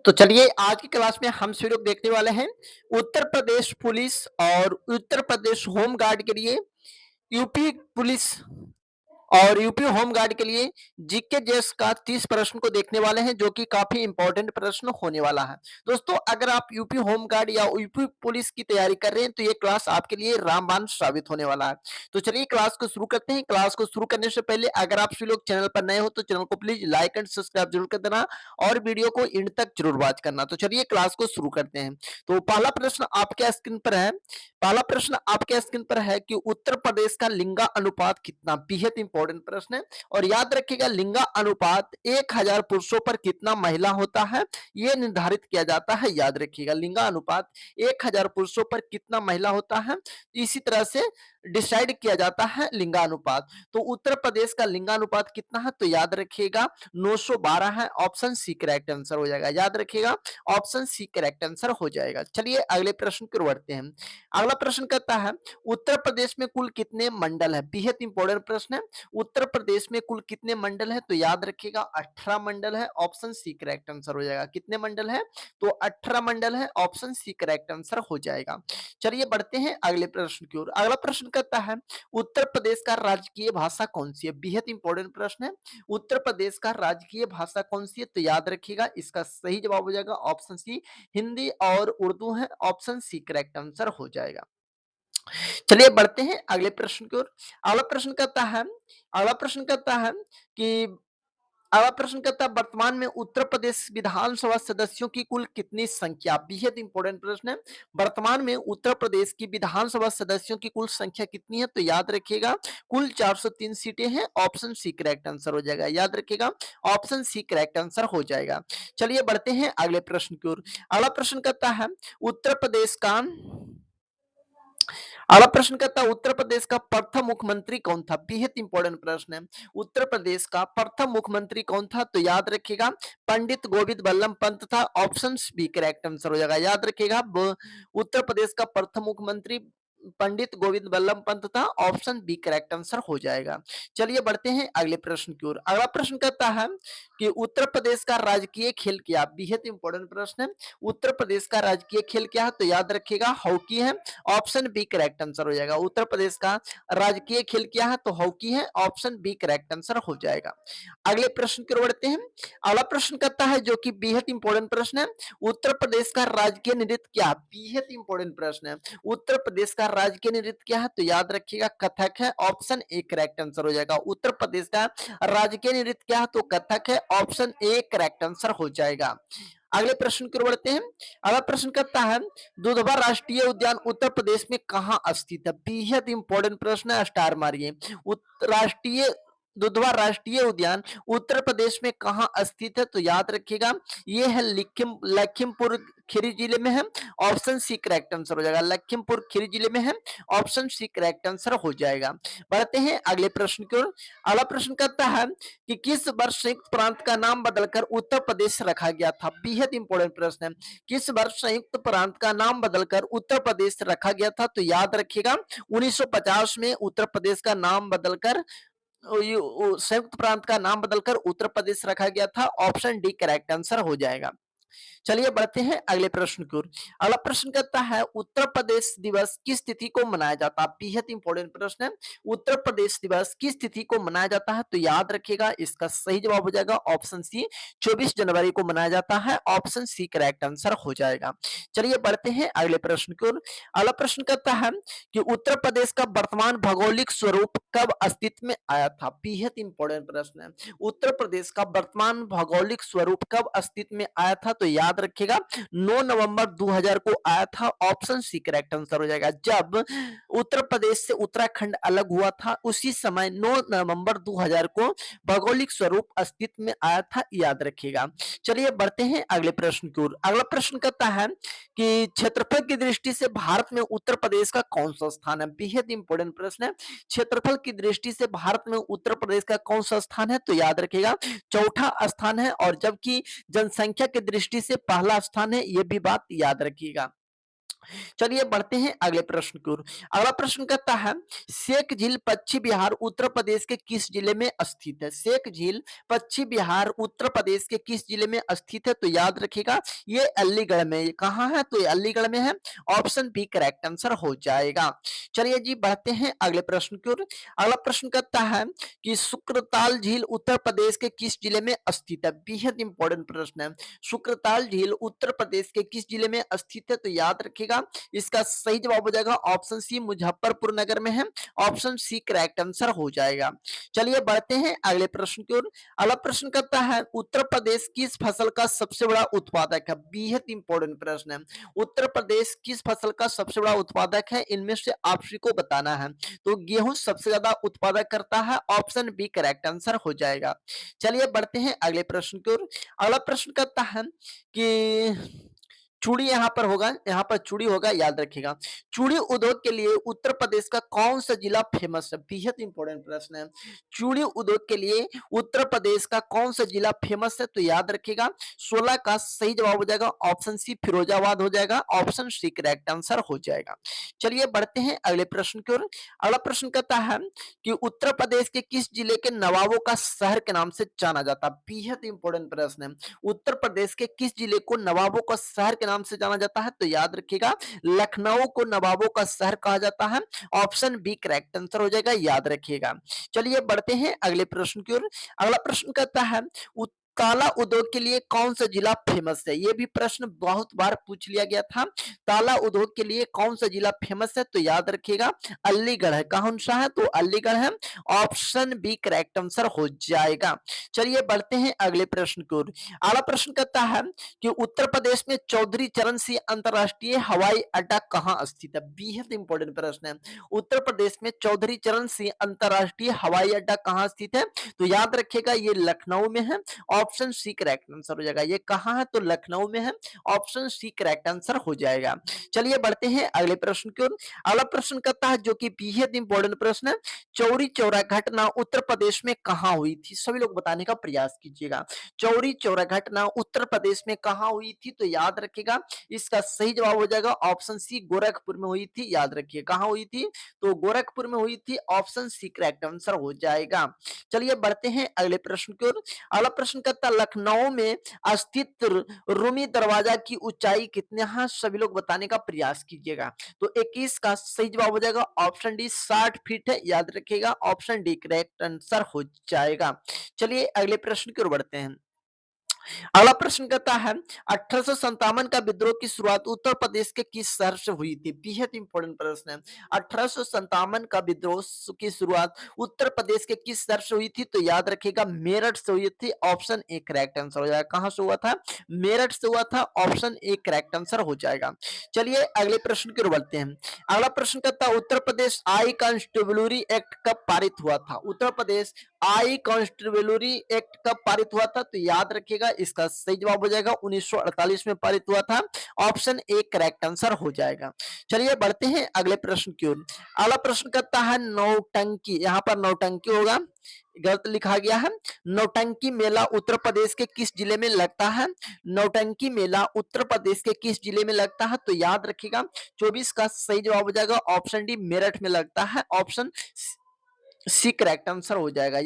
तो चलिए आज की क्लास में हम सभी लोग देखने वाले हैं उत्तर प्रदेश पुलिस और उत्तर प्रदेश होम गार्ड के लिए यूपी पुलिस और यूपी होम गार्ड के लिए जीके जेएस का 30 प्रश्न को देखने वाले हैं जो कि काफी इंपॉर्टेंट प्रश्न होने वाला है। दोस्तों अगर आप यूपी होम गार्ड या यूपी पुलिस की तैयारी कर रहे हैं तो ये क्लास आपके लिए रामबाण साबित होने वाला है। तो चलिए क्लास को शुरू करते हैं। क्लास को शुरू करने से पहले अगर आप सभी लोग चैनल पर नए हो तो चैनल को प्लीज लाइक एंड सब्सक्राइब जरूर कर देना और वीडियो को एंड तक जरूर वॉच करना। तो चलिए क्लास को शुरू करते हैं। तो पहला प्रश्न आपके स्क्रीन पर है। पहला प्रश्न आपके स्क्रीन पर है कि उत्तर प्रदेश का लिंगा अनुपात कितना। बेहद इंपॉर्टेंट प्रश्न है और याद रखिएगा लिंगा अनुपात 1000 पुरुषों पर कितना महिला होता है यह निर्धारित किया जाता है। याद रखिएगा लिंगा अनुपात 1000 पुरुषों पर कितना महिला होता है इसी तरह से डिसाइड किया जाता है लिंगानुपात। तो उत्तर प्रदेश का लिंगानुपात कितना है तो याद रखिएगा 912 है। ऑप्शन सी करेक्ट आंसर हो जाएगा। याद रखिएगा ऑप्शन सी करेक्ट आंसर हो जाएगा। चलिए अगले प्रश्न की ओर बढ़ते हैं। अगला प्रश्न कहता है उत्तर प्रदेश में कुल कितने मंडल है। बेहद इंपॉर्टेंट प्रश्न है। उत्तर प्रदेश में कुल कितने मंडल है तो याद रखिएगा 18 मंडल है। ऑप्शन सी करेक्ट आंसर हो जाएगा। कितने मंडल है तो 18 मंडल है। ऑप्शन सी करेक्ट आंसर हो जाएगा। चलिए बढ़ते हैं अगले प्रश्न की ओर। अगला प्रश्न कहता है उत्तर प्रदेश का राजकीय भाषा कौन सी है। बेहद इंपॉर्टेंट प्रश्न है। उत्तर प्रदेश का राजकीय भाषा कौन सी है तो याद रखिएगा इसका सही जवाब हो जाएगा ऑप्शन सी हिंदी और उर्दू है। ऑप्शन सी करेक्ट आंसर हो जाएगा। चलिए बढ़ते हैं अगले प्रश्न की ओर। अगला प्रश्न कहता है अगला प्रश्न कहता है कि अगला प्रश्न कहता है वर्तमान में उत्तर प्रदेश विधानसभा सदस्यों की कुल कितनी संख्या। बेहद इंपॉर्टेंट प्रश्न है। वर्तमान में उत्तर प्रदेश की विधानसभा सदस्यों की कुल संख्या कितनी है तो याद रखिएगा कुल 403 सीटें हैं। ऑप्शन सी करेक्ट आंसर हो जाएगा। याद रखिएगा ऑप्शन सी करेक्ट आंसर हो जाएगा। चलिए बढ़ते हैं अगले प्रश्न की ओर। अगला प्रश्न कहता है उत्तर प्रदेश का अगला प्रश्न कहता है उत्तर प्रदेश का प्रथम मुख्यमंत्री कौन था। बेहद इंपॉर्टेंट प्रश्न है। उत्तर प्रदेश का प्रथम मुख्यमंत्री कौन था तो याद रखिएगा पंडित गोविंद बल्लभ पंत था। ऑप्शन बी करेक्ट आंसर हो जाएगा। याद रखिएगा उत्तर प्रदेश का प्रथम मुख्यमंत्री पंडित गोविंद बल्लभ पंत था। ऑप्शन बी करेक्ट आंसर हो जाएगा। चलिए बढ़ते हैं अगले प्रश्न की ओर। अगला प्रश्न कहता है कि उत्तर प्रदेश का राजकीय खेल क्या। बेहद इंपॉर्टेंट प्रश्न है। उत्तर प्रदेश का राजकीय खेल क्या है तो याद रखिएगा हॉकी है। ऑप्शन बी करेक्ट आंसर हो जाएगा। उत्तर प्रदेश का राजकीय खेल क्या है तो हॉकी है। ऑप्शन बी करेक्ट आंसर हो जाएगा। अगले प्रश्न की ओर बढ़ते हैं। अगला प्रश्न कहता है जो कि बेहद इंपॉर्टेंट प्रश्न है। उत्तर प्रदेश का राजकीय नृत्य क्या है। बेहद इंपॉर्टेंट प्रश्न है। उत्तर प्रदेश का राजकीय नृत्य क्या है तो याद रखिएगा कथक है। ऑप्शन ए करेक्ट आंसर हो जाएगा। उत्तर प्रदेश का राजकीय नृत्य क्या है तो कथक है। ऑप्शन ए करेक्ट आंसर हो जाएगा। अगले प्रश्न की ओर बढ़ते हैं। अगला प्रश्न कहता है दुधवा राष्ट्रीय उद्यान उत्तर प्रदेश में कहाँ स्थित है। बेहद इंपॉर्टेंट प्रश्न है। स्टार मारिए। राष्ट्रीय दुधवा राष्ट्रीय उद्यान उत्तर प्रदेश में कहाँ स्थित है तो याद रखिएगा ये है लखीमपुर खीरी जिले में है। ऑप्शन सी करेक्ट आंसर हो जाएगा। लखीमपुर खीरी जिले में है। ऑप्शन सी करेक्ट आंसर हो जाएगा। बढ़ते हैं अगले प्रश्न की ओर। अगला प्रश्न कहता है कि किस वर्ष संयुक्त प्रांत का नाम बदलकर उत्तर प्रदेश रखा गया था। बेहद इंपॉर्टेंट प्रश्न है। किस वर्ष संयुक्त प्रांत का नाम बदलकर उत्तर प्रदेश रखा गया था तो याद रखिएगा 1950 में उत्तर प्रदेश का नाम बदलकर संयुक्त प्रांत का नाम बदलकर उत्तर प्रदेश रखा गया था। ऑप्शन डी करेक्ट आंसर हो जाएगा। चलिए बढ़ते हैं अगले प्रश्न की ओर। अगला प्रश्न कहता है उत्तर प्रदेश दिवस किस तिथि को मनाया जाता है। बेहद इंपॉर्टेंट प्रश्न है। उत्तर प्रदेश दिवस किस तिथि को मनाया जाता है तो याद रखिएगा इसका सही जवाब हो जाएगा ऑप्शन सी 24 जनवरी को मनाया जाता है। ऑप्शन सी करेक्ट आंसर हो जाएगा। चलिए बढ़ते हैं अगले प्रश्न की ओर। अगला प्रश्न कहता है कि उत्तर प्रदेश का वर्तमान भौगोलिक स्वरूप कब अस्तित्व में आया था। बेहद इंपॉर्टेंट प्रश्न है। उत्तर प्रदेश का वर्तमान भौगोलिक स्वरूप कब अस्तित्व में आया था तो याद रखिएगा 9 नवंबर 2000 को आया था। ऑप्शन सी करेक्ट आंसर हो जाएगा। जब उत्तर प्रदेश से उत्तराखंड अलग हुआ था उसी समय 9 नवंबर 2000 को भौगोलिक स्वरूप अस्तित्व में आया था। याद रखिएगा। चलिए बढ़ते हैं अगले प्रश्न की ओर। अगला प्रश्न कहता है कि क्षेत्रफल की दृष्टि से भारत में उत्तर प्रदेश का कौन सा स्थान है। बेहद इंपॉर्टेंट प्रश्न है। क्षेत्रफल की दृष्टि से भारत में उत्तर प्रदेश का कौन सा स्थान है तो याद रखिएगा चौथा स्थान है और जबकि जनसंख्या की दृष्टि से पहला स्थान है। यह भी बात याद रखिएगा। चलिए बढ़ते हैं अगले प्रश्न की ओर। अगला प्रश्न कहता है शेख झील पश्चिम बिहार उत्तर प्रदेश के किस जिले में स्थित है? शेख झील पश्चिम बिहार उत्तर प्रदेश के किस जिले में स्थित है? तो याद रखिएगा ये अलीगढ़ में। ये कहाँ है? तो ये अलीगढ़ में है। ऑप्शन बी करेक्ट आंसर हो जाएगा। चलिए जी बढ़ते हैं अगले प्रश्न की ओर। अगला प्रश्न कहता है कि शुक्रताल झील उत्तर प्रदेश के किस जिले में स्थित है? बेहद इंपॉर्टेंट प्रश्न है। शुक्रताल झील उत्तर प्रदेश के किस जिले में स्थित है? तो याद रखिएगा इसका सही जवाब हो जाएगा ऑप्शन सी मुजफ्फरपुर नगर में है। ऑप्शन सी करेक्ट आंसर हो जाएगा। चलिए बढ़ते हैं अगले प्रश्न की ओर। अगला प्रश्न करता है उत्तर प्रदेश किस फसल का सबसे बड़ा उत्पादक है? बेहद इंपॉर्टेंट प्रश्न है। उत्तर प्रदेश किस फसल का सबसे बड़ा उत्पादक है? इनमें से आप सभी को बताना है। तो गेहूं सबसे ज्यादा उत्पादक करता है। ऑप्शन बी करेक्ट आंसर हो जाएगा। चलिए बढ़ते हैं अगले प्रश्न की ओर। अगला प्रश्न करता है कि चूड़ी यहाँ पर होगा, यहाँ पर चूड़ी होगा, याद रखिएगा। चूड़ी उद्योग के लिए उत्तर प्रदेश का कौन सा जिला फेमस है? बेहद इंपॉर्टेंट प्रश्न है। चूड़ी उद्योग के लिए उत्तर प्रदेश का कौन सा जिला फेमस है? तो याद रखिएगा 16 का सही जवाब हो जाएगा ऑप्शन सी फिरोजाबाद हो जाएगा। ऑप्शन सी करेक्ट आंसर हो जाएगा। चलिए बढ़ते हैं अगले प्रश्न की ओर। अगला प्रश्न कहता है कि उत्तर प्रदेश के किस जिले के नवाबों का शहर के नाम से जाना जाता है? बेहद इंपॉर्टेंट प्रश्न है। उत्तर प्रदेश के किस जिले को नवाबों का शहर के नाम से जाना जाता है? तो याद रखिएगा लखनऊ को नवाबों का शहर कहा जाता है। ऑप्शन बी करेक्ट आंसर हो जाएगा, याद रखिएगा। चलिए बढ़ते हैं अगले प्रश्न की ओर। अगला प्रश्न कहता है ताला उद्योग के लिए कौन सा जिला फेमस है? ये भी प्रश्न बहुत बार पूछ लिया गया था। ताला उद्योग के लिए कौन सा जिला फेमस है? तो याद रखिएगा अलीगढ़ है। कौन सा है? तो अलीगढ़ है। ऑप्शन बी करेक्ट आंसर हो जाएगा। चलिए बढ़ते हैं अगले प्रश्न की ओर। अगला प्रश्न कहता है कि उत्तर प्रदेश में चौधरी चरण सिंह अंतरराष्ट्रीय हवाई अड्डा कहाँ स्थित है? बेहद इंपॉर्टेंट प्रश्न है। उत्तर प्रदेश में चौधरी चरण सिंह अंतरराष्ट्रीय हवाई अड्डा कहाँ स्थित है? तो याद रखिएगा ये लखनऊ में है। ऑप्शन सी करेक्ट आंसर हो जाएगा। ये कहाँ है? तो लखनऊ में है। ऑप्शन सी करेक्ट आंसर हो जाएगा। चलिए बढ़ते हैं अगले प्रश्न की ओर। अगला प्रश्न कहता है जो कि बेहद इंपॉर्टेंट प्रश्न है, चौरी चौरा घटना उत्तर प्रदेश में कहाँ हुई थी? सभी लोग बताने का प्रयास कीजिएगा। चौरी चौरा घटना उत्तर प्रदेश में कहाँ हुई थी? तो याद रखिएगा इसका सही जवाब हो जाएगा ऑप्शन सी गोरखपुर में हुई थी। याद रखिए कहाँ हुई थी? तो गोरखपुर में हुई थी। ऑप्शन सी करेक्ट आंसर हो जाएगा। चलिए बढ़ते हैं अगले प्रश्न की ओर। अगला प्रश्न कहता लखनऊ में स्थित रूमी दरवाजा की ऊंचाई कितने? हाँ सभी लोग बताने का प्रयास कीजिएगा। तो 21 का सही जवाब हो जाएगा ऑप्शन डी 60 फीट है। याद रखिएगा ऑप्शन डी करेक्ट आंसर हो जाएगा। चलिए अगले प्रश्न की ओर बढ़ते हैं। अगला प्रश्न कहता है 1857 का विद्रोह की शुरुआत उत्तर प्रदेश के किस शहर से हुई थी? बेहद इंपॉर्टेंट प्रश्न है। 1857 का विद्रोह की शुरुआत उत्तर प्रदेश के किस शहर से हुई थी? तो याद रखिएगा मेरठ से हुई थी। ऑप्शन ए करेक्ट आंसर हो जाएगा। कहां से हुआ था? मेरठ से हुआ था। ऑप्शन ए करेक्ट आंसर हो जाएगा। चलिए अगले प्रश्न की ओर बढ़ते हैं। अगला प्रश्न कहता है उत्तर प्रदेश आई कॉन्स्टिट्यूबलरी एक्ट कब पारित हुआ था? उत्तर प्रदेश आई कॉन्स्टिट्यूबलरी एक्ट कब पारित हुआ था? तो याद रखिएगा इसका सही जवाब हो जाएगा 1948 में पारित हुआ था। ऑप्शन ए करेक्ट आंसर हो जाएगा। चलिए बढ़ते हैं अगले प्रश्न की ओर। अगला प्रश्न कहता है नौटंकी, यहाँ पर नौटंकी होगा, गलत लिखा गया है। नौटंकी मेला उत्तर प्रदेश के किस जिले में लगता है? नौटंकी मेला उत्तर प्रदेश के किस जिले में लगता है? तो याद रखिएगा 24 का सही जवाब हो जाएगा ऑप्शन डी मेरठ में लगता है। ऑप्शन सी करेक्ट आंसर हो जाएगा।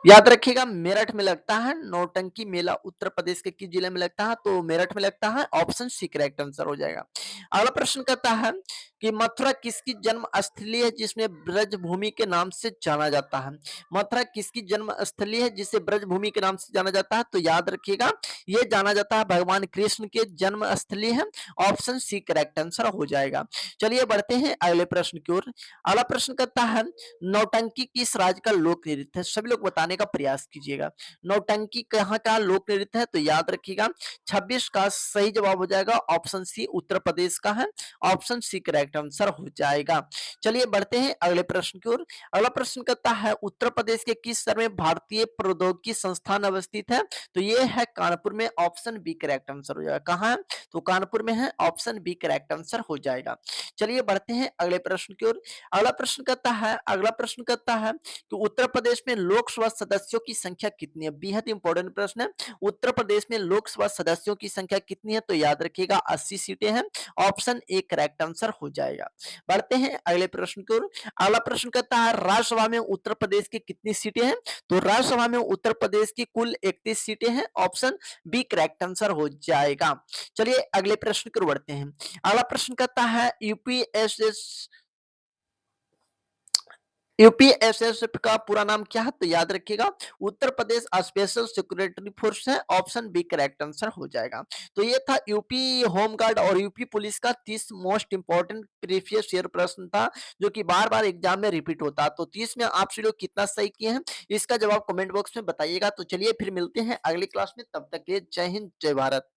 याद रखिएगा मेरठ में लगता है। नौटंकी मेला उत्तर प्रदेश के किस जिले में लगता है? तो मेरठ में लगता है। ऑप्शन सी करेक्ट आंसर हो जाएगा। अगला प्रश्न कहता है कि मथुरा किसकी जन्म स्थली है जिसमें ब्रजभूमि के नाम से जाना जाता है? मथुरा किसकी जन्म स्थली है जिसे ब्रजभूमि के नाम से जाना जाता है? तो याद रखिएगा ये जाना जाता है भगवान कृष्ण के जन्म स्थली है। ऑप्शन सी करेक्ट आंसर हो जाएगा। चलिए बढ़ते हैं अगले प्रश्न की ओर। अगला प्रश्न कहता है नौटंकी किस राज्य का लोक नृत्य है? सभी लोग बताने का प्रयास कीजिएगा। नौटंकी कहाँ का लोक नृत्य है? तो याद रखिएगा 26 का सही जवाब हो जाएगा ऑप्शन सी उत्तर प्रदेश का है। ऑप्शन सी करेक्ट आंसर हो जाएगा। चलिए बढ़ते हैं अगले प्रश्न की ओर। अगला प्रश्न कहता है उत्तर प्रदेश के किस शहर में भारतीय प्रौद्योगिकी संस्थान अवस्थित है? तो ये है कानपुर में। ऑप्शन बी करेक्ट आंसर हो जाएगा। कहाँ है? तो कानपुर में है। ऑप्शन बी करेक्ट आंसर हो जाएगा। चलिए बढ़ते हैं अगले प्रश्न की ओर। अगला प्रश्न कहता है कि उत्तर प्रदेश में लोकसभा सदस्यों की संख्या कितनी है? बेहद इंपॉर्टेंट प्रश्न है। उत्तर प्रदेश में लोकसभा सदस्यों की संख्या कितनी है? तो याद रखिएगा 80 सीटें हैं। ऑप्शन ए करेक्ट आंसर हो जाएगा। बढ़ते हैं अगले प्रश्न की ओर। अगला प्रश्न कहता है राज्यसभा में उत्तर प्रदेश की कितनी सीटें हैं? तो राज्यसभा में उत्तर प्रदेश की कुल 31 सीटें हैं। ऑप्शन बी करेक्ट आंसर हो जाएगा। चलिए अगले प्रश्न की ओर बढ़ते हैं। अगला प्रश्न कहता है यूपीएसएस का पूरा नाम क्या है? तो याद रखिएगा Uttar Pradesh special security force है। ऑप्शन बी करेक्ट आंसर हो जाएगा। तो ये था यूपी होमगार्ड और यूपी पुलिस का 30 मोस्ट इंपॉर्टेंट प्रीवियस ईयर प्रश्न था, जो कि बार बार एग्जाम में रिपीट होता है। तो 30 में आप सभी लोग कितना सही किए हैं, इसका जवाब कमेंट बॉक्स में बताइएगा। तो चलिए फिर मिलते हैं अगली क्लास में, तब तक के लिए जय हिंद जय भारत।